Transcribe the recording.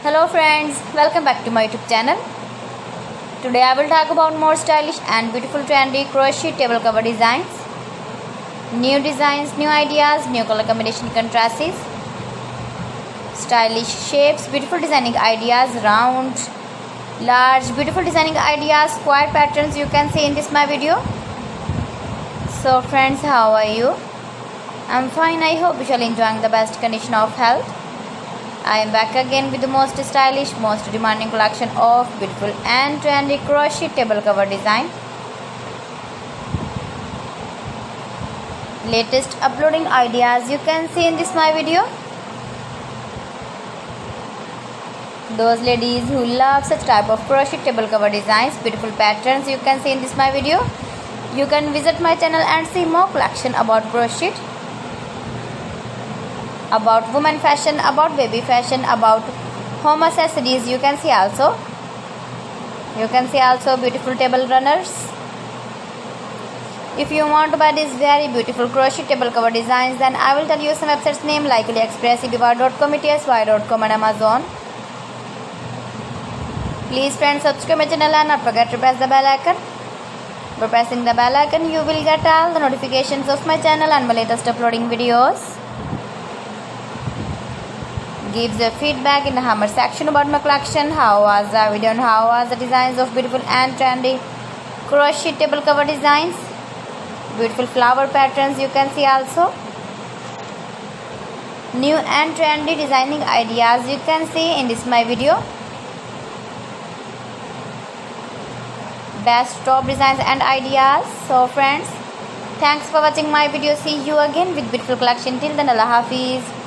Hello friends, welcome back to my YouTube channel. Today I will talk about more stylish and beautiful trendy crochet table cover designs. New designs, new ideas, new color combination contrasts, stylish shapes, beautiful designing ideas, round, large, beautiful designing ideas, square patterns you can see in this my video. So friends, how are you? I'm fine. I hope you shall enjoying the best condition of health. I am back again with the most stylish, most demanding collection of beautiful and trendy crochet table cover design. Latest uploading ideas you can see in this my video. Those ladies who love such type of crochet table cover designs, beautiful patterns you can see in this my video. You can visit my channel and see more collection about crochet, about women fashion, about baby fashion, about home accessories. You can see also beautiful table runners. If you want to buy these very beautiful crochet table cover designs, then I will tell you some websites name like AliExpress, eBay.com, ETSY.com and Amazon. Please friends, subscribe my channel and not forget to press the bell icon. By pressing the bell icon, you will get all the notifications of my channel and my latest uploading videos. Give the feedback in the comment section about my collection. How was the video and how was the designs of beautiful and trendy crochet table cover designs, beautiful flower patterns you can see also, new and trendy designing ideas you can see in this my video, best top designs and ideas. So friends, thanks for watching my video. See you again with beautiful collection. Till then, Allah Hafiz.